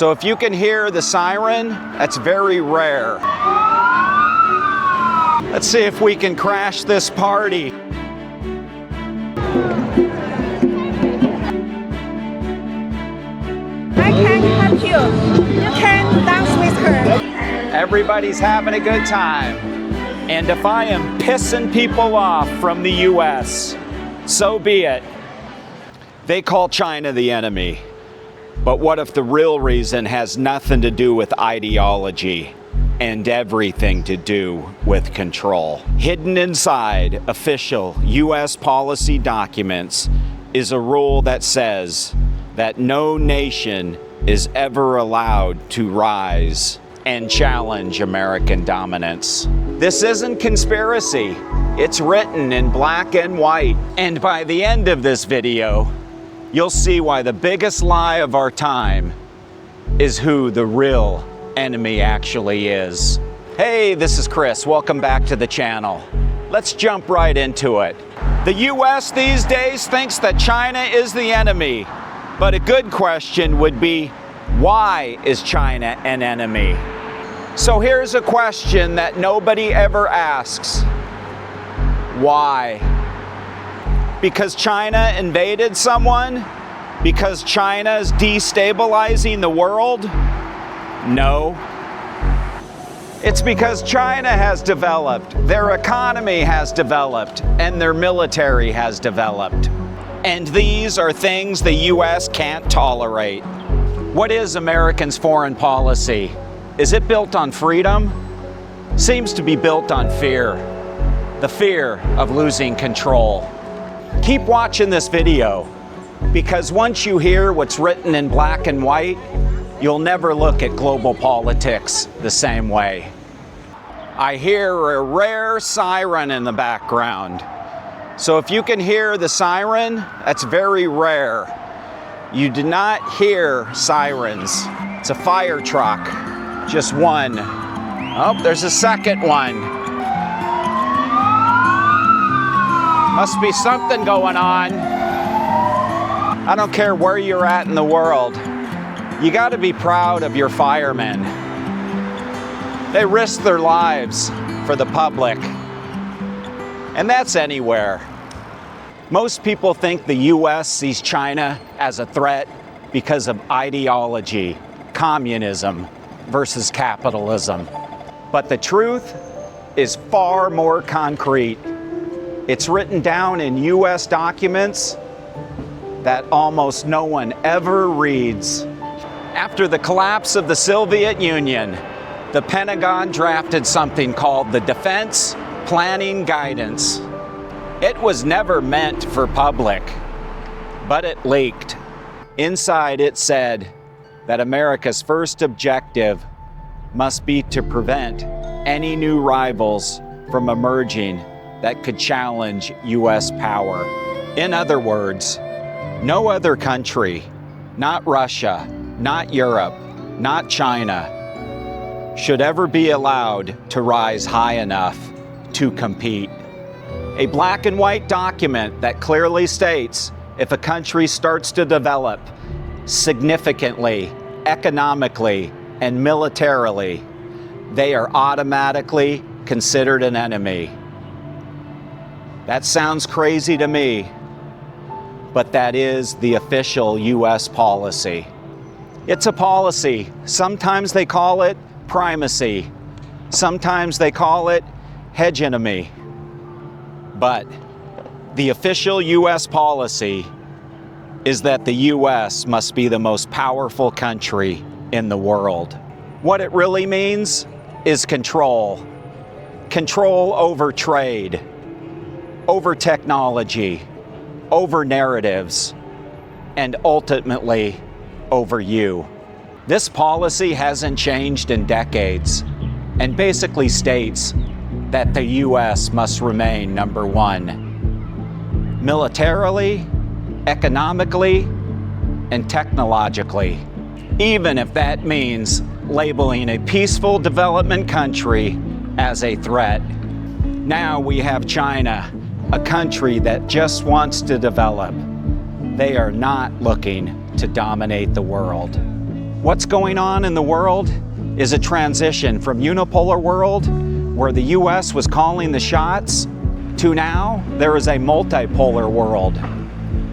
So if you can hear the siren, that's very rare. Let's see if we can crash this party. I can help you. You can dance with her. Everybody's having a good time. And if I am pissing people off from the US, so be it. They call China the enemy. But what if the real reason has nothing to do with ideology and everything to do with control? Hidden inside official US policy documents is a rule that says that no nation is ever allowed to rise and challenge American dominance. This isn't conspiracy. It's written in black and white. And by the end of this video, you'll see why the biggest lie of our time is who the real enemy actually is. Hey, this is Chris. Welcome back to the channel. Let's jump right into it. The US these days thinks that China is the enemy, but a good question would be, why is China an enemy? So here's a question that nobody ever asks. Why? Because China invaded someone? Because China is destabilizing the world? No. It's because China has developed, their economy has developed, and their military has developed. And these are things the US can't tolerate. What is Americans' foreign policy? Is it built on freedom? Seems to be built on fear. The fear of losing control. Keep watching this video, because once you hear what's written in black and white, you'll never look at global politics the same way. I hear a rare siren in the background. So if you can hear the siren, that's very rare. You do not hear sirens. It's a fire truck, just one. Oh, there's a second one. Must be something going on. I don't care where you're at in the world. You got to be proud of your firemen. They risk their lives for the public. And that's anywhere. Most people think the US sees China as a threat because of ideology, communism versus capitalism. But the truth is far more concrete. It's written down in US documents that almost no one ever reads. After the collapse of the Soviet Union, the Pentagon drafted something called the Defense Planning Guidance. It was never meant for public, but it leaked. Inside it said that America's first objective must be to prevent any new rivals from emerging that could challenge US power. In other words, no other country, not Russia, not Europe, not China, should ever be allowed to rise high enough to compete. A black and white document that clearly states if a country starts to develop significantly, economically, and militarily, they are automatically considered an enemy. That sounds crazy to me, but that is the official US policy. It's a policy. Sometimes they call it primacy. Sometimes they call it hegemony. But the official US policy is that the US must be the most powerful country in the world. What it really means is control. Control over trade, over technology, over narratives, and ultimately over you. This policy hasn't changed in decades and basically states that the US must remain number one, militarily, economically, and technologically, even if that means labeling a peaceful development country as a threat. Now we have China, a country that just wants to develop. They are not looking to dominate the world. What's going on in the world is a transition from unipolar world, where the US was calling the shots, to now there is a multipolar world,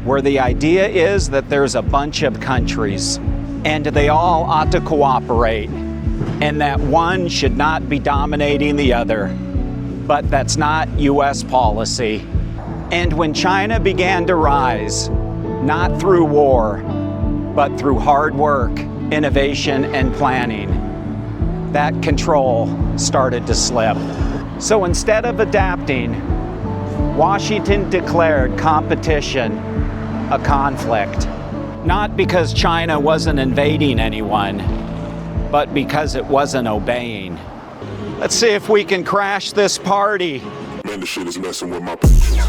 where the idea is that there's a bunch of countries and they all ought to cooperate, and that one should not be dominating the other. But that's not US policy. And when China began to rise, not through war, but through hard work, innovation, and planning, that control started to slip. So instead of adapting, Washington declared competition a conflict. Not because China wasn't invading anyone, but because it wasn't obeying. Let's see if we can crash this party. Man, this shit is messing with my patience.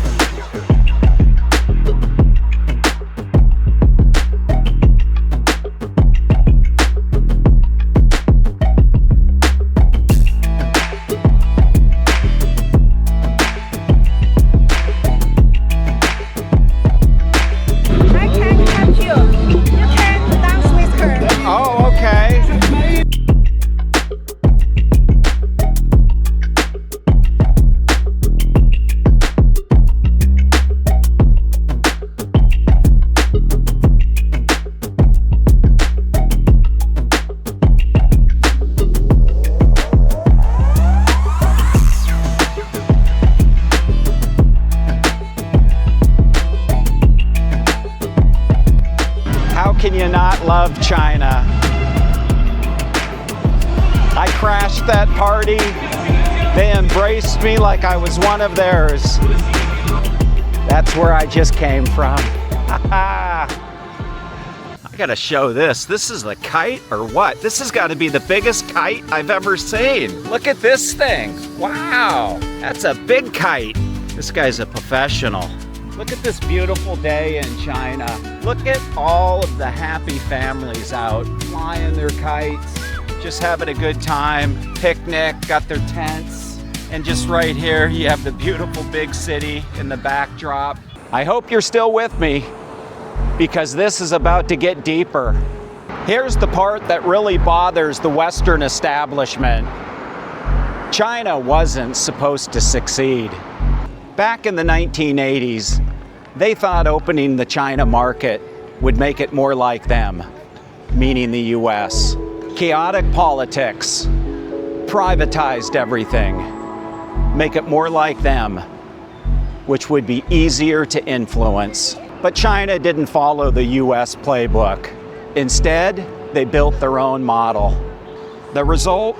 I can help you. You can dance with her. Oh, okay. How can you not love China? I crashed that party. They embraced me like I was one of theirs. That's where I just came from. I gotta show this. This is a kite or what? This has got to be the biggest kite I've ever seen. Look at this thing. Wow, that's a big kite. This guy's a professional. Look at this beautiful day in China. Look at all of the happy families out flying their kites, just having a good time, picnic, got their tents. And just right here, you have the beautiful big city in the backdrop. I hope you're still with me, because this is about to get deeper. Here's the part that really bothers the Western establishment. China wasn't supposed to succeed. Back in the 1980s, they thought opening the China market would make it more like them, meaning the US. Chaotic politics, privatized everything, make it more like them, which would be easier to influence. But China didn't follow the US playbook. Instead, they built their own model. The result?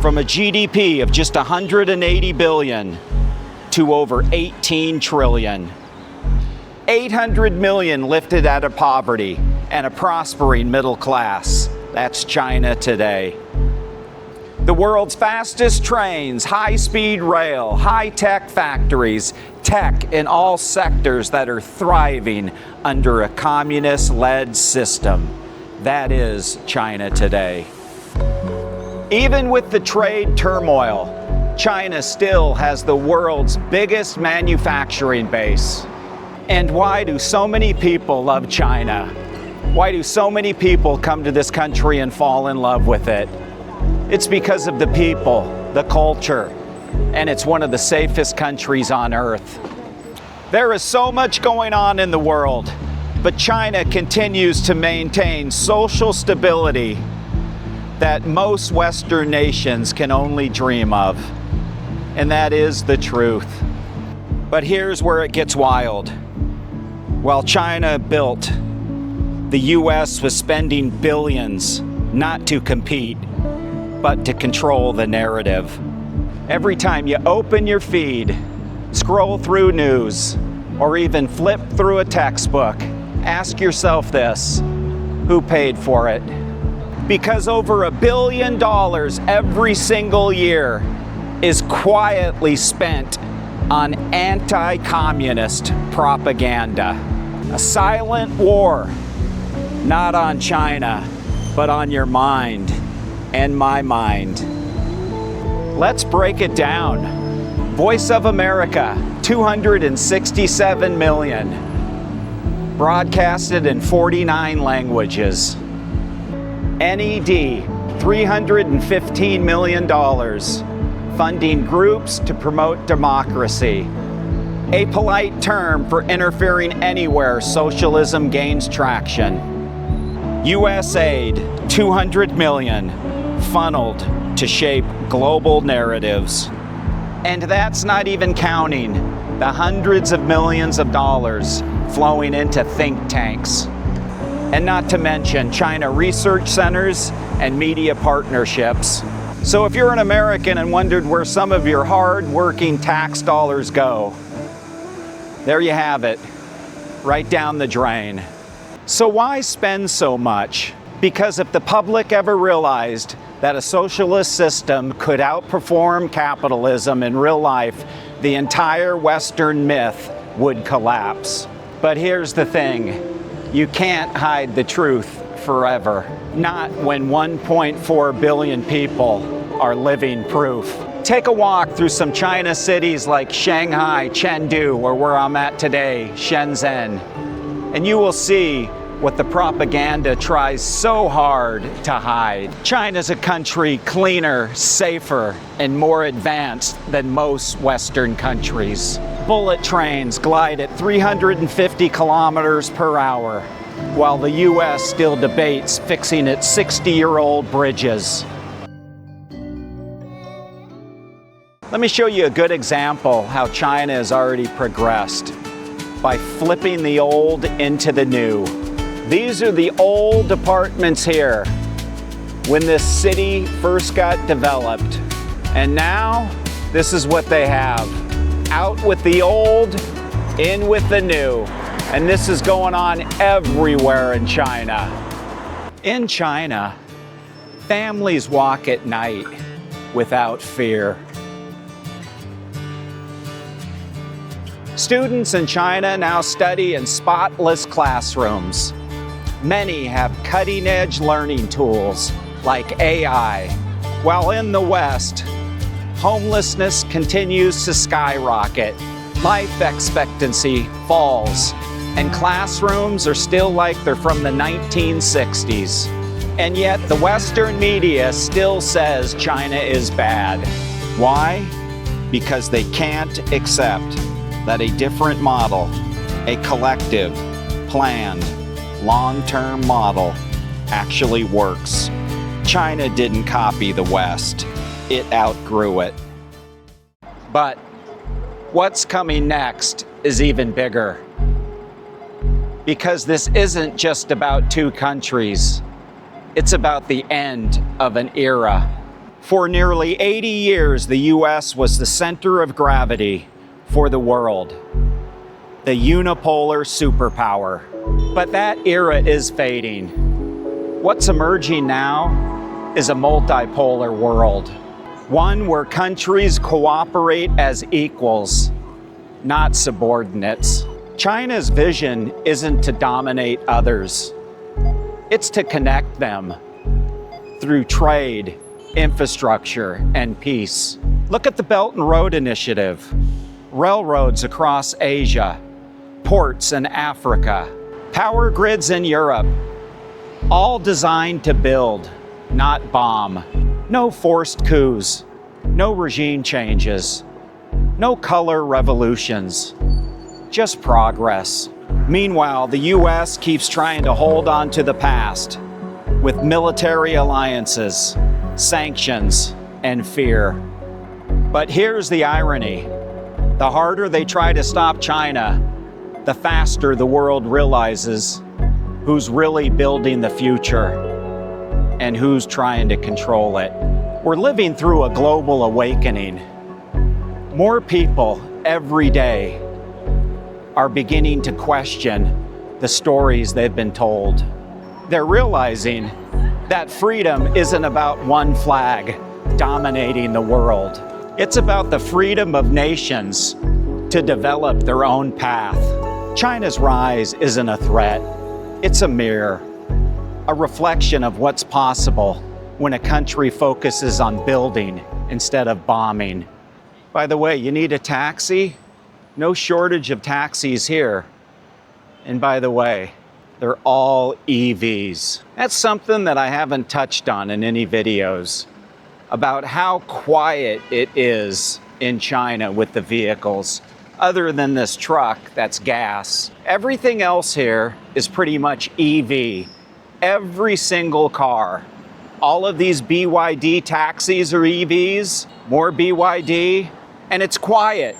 From a GDP of just 180 billion to over 18 trillion. 800 million lifted out of poverty and a prospering middle class. That's China today. The world's fastest trains, high-speed rail, high-tech factories, tech in all sectors that are thriving under a communist-led system. That is China today. Even with the trade turmoil, China still has the world's biggest manufacturing base. And why do so many people love China? Why do so many people come to this country and fall in love with it? It's because of the people, the culture, and it's one of the safest countries on earth. There is so much going on in the world, but China continues to maintain social stability that most Western nations can only dream of. And that is the truth. But here's where it gets wild. While China built, the US was spending billions not to compete, but to control the narrative. Every time you open your feed, scroll through news, or even flip through a textbook, ask yourself this: who paid for it? Because over $1 billion every single year is quietly spent on anti-communist propaganda. A silent war, not on China, but on your mind and my mind. Let's break it down. Voice of America, 267 million. Broadcasted in 49 languages. NED, $315 million, funding groups to promote democracy. A polite term for interfering anywhere socialism gains traction. US aid, $200 million, funneled to shape global narratives. And that's not even counting the hundreds of millions of dollars flowing into think tanks. And not to mention China research centers and media partnerships. So if you're an American and wondered where some of your hard-working tax dollars go, there you have it, right down the drain. So why spend so much? Because if the public ever realized that a socialist system could outperform capitalism in real life, the entire Western myth would collapse. But here's the thing, you can't hide the truth forever. Not when 1.4 billion people are living proof. Take a walk through some China cities like Shanghai, Chengdu, or where I'm at today, Shenzhen, and you will see what the propaganda tries so hard to hide. China's a country cleaner, safer, and more advanced than most Western countries. Bullet trains glide at 350 kilometers per hour, while the US still debates fixing its 60-year-old bridges. Let me show you a good example how China has already progressed by flipping the old into the new. These are the old apartments here when this city first got developed. And now, this is what they have. Out with the old, in with the new. And this is going on everywhere in China. In China, families walk at night without fear. Students in China now study in spotless classrooms. Many have cutting-edge learning tools like AI, while in the West, homelessness continues to skyrocket, life expectancy falls, and classrooms are still like they're from the 1960s. And yet the Western media still says China is bad. Why? Because they can't accept that a different model, a collective, planned, long-term model actually works. China didn't copy the West. It outgrew it. But what's coming next is even bigger. Because this isn't just about two countries. It's about the end of an era. For nearly 80 years, the US was the center of gravity for the world. The unipolar superpower. But that era is fading. What's emerging now is a multipolar world. One where countries cooperate as equals, not subordinates. China's vision isn't to dominate others. It's to connect them through trade, infrastructure, and peace. Look at the Belt and Road Initiative. Railroads across Asia, ports in Africa, power grids in Europe, all designed to build, not bomb. No forced coups, no regime changes, no color revolutions, just progress. Meanwhile, the US keeps trying to hold on to the past with military alliances, sanctions, and fear. But here's the irony. The harder they try to stop China, the faster the world realizes who's really building the future and who's trying to control it. We're living through a global awakening. More people every day are beginning to question the stories they've been told. They're realizing that freedom isn't about one flag dominating the world. It's about the freedom of nations to develop their own path. China's rise isn't a threat. It's a mirror, a reflection of what's possible when a country focuses on building instead of bombing. By the way, you need a taxi? No shortage of taxis here. And by the way, They're all EVs. That's something that I haven't touched on in any videos, about how quiet it is in China with the vehicles. Other than this truck that's gas, everything else here is pretty much EV. Every single car. All of these BYD taxis are EVs, more BYD, and it's quiet.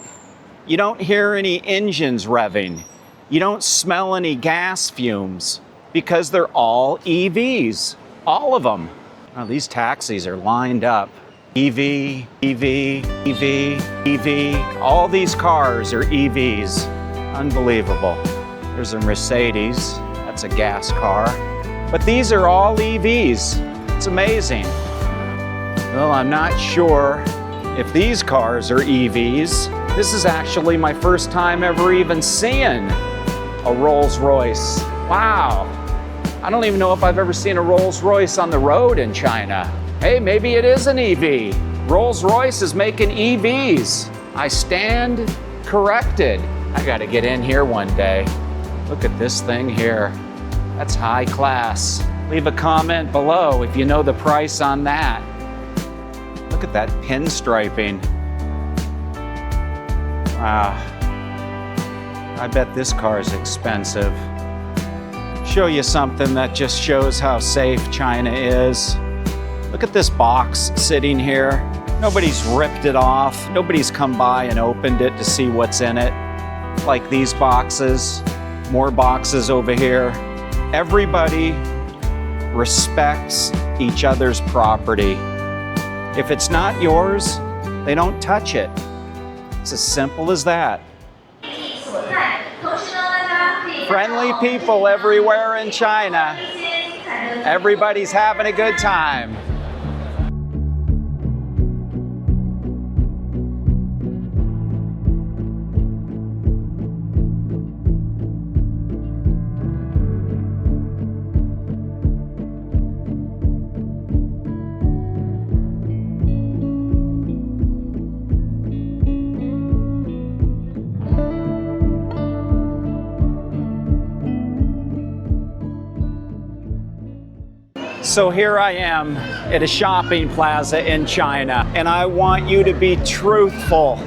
You don't hear any engines revving. You don't smell any gas fumes because they're all EVs, all of them. Oh, these taxis are lined up. EV, EV, EV, EV. All these cars are EVs. Unbelievable. There's a Mercedes. That's a gas car. But these are all EVs. It's amazing. Well, I'm not sure if these cars are EVs. This is actually my first time ever even seeing a Rolls-Royce. Wow. I don't even know if I've ever seen a Rolls-Royce on the road in China. Hey, maybe it is an EV. Rolls-Royce is making EVs. I stand corrected. I gotta get in here one day. Look at this thing here. That's high class. Leave a comment below if you know the price on that. Look at that pinstriping. Wow. I bet this car is expensive. Show you something that just shows how safe China is. Look at this box sitting here. Nobody's ripped it off. Nobody's come by and opened it to see what's in it. Like these boxes, more boxes over here. Everybody respects each other's property. If it's not yours, they don't touch it. It's as simple as that. Friendly people everywhere in China. Everybody's having a good time. So here I am at a shopping plaza in China, and I want you to be truthful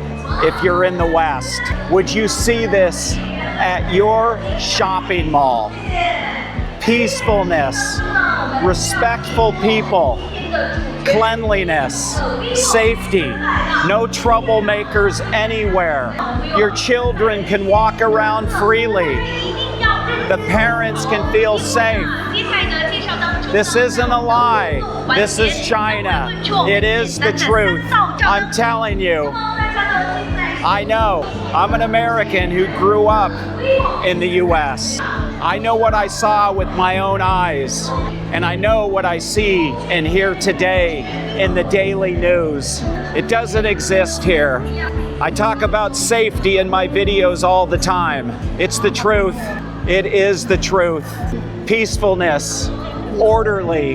if you're in the West. Would you see this at your shopping mall? Peacefulness, respectful people, cleanliness, safety, no troublemakers anywhere. Your children can walk around freely. The parents can feel safe. This isn't a lie. This is China. It is the truth. I'm telling you. I know. I'm an American who grew up in the US. I know what I saw with my own eyes, and I know what I see and hear today in the daily news. It doesn't exist here. I talk about safety in my videos all the time. It's the truth. It is the truth. Peacefulness, orderly,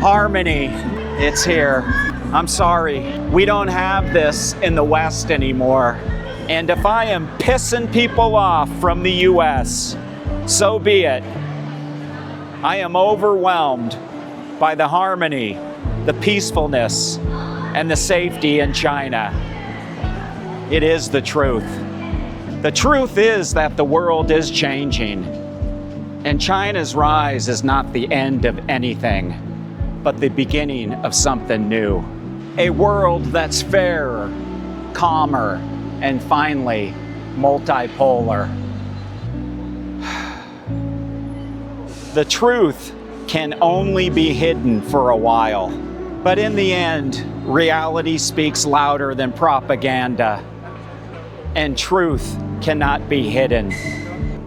harmony, it's here. I'm sorry, we don't have this in the West anymore. And if I am pissing people off from the US, so be it. I am overwhelmed by the harmony, the peacefulness, and the safety in China. It is the truth. The truth is that the world is changing. And China's rise is not the end of anything, but the beginning of something new. A world that's fairer, calmer, and finally, multipolar. The truth can only be hidden for a while, but in the end, reality speaks louder than propaganda, and truth cannot be hidden.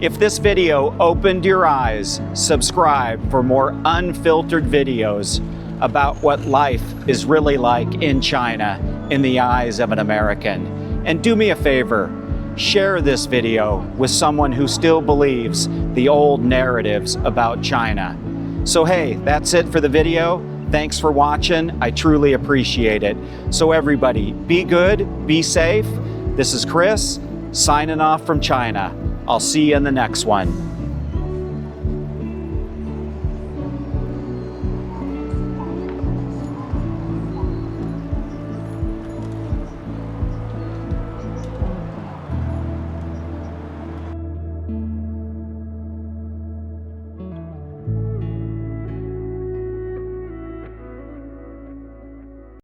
If this video opened your eyes, subscribe for more unfiltered videos about what life is really like in China in the eyes of an American. And do me a favor, share this video with someone who still believes the old narratives about China. So hey, that's it for the video. Thanks for watching. I truly appreciate it. So everybody, be good, be safe. This is Chris, signing off from China. I'll see you in the next one.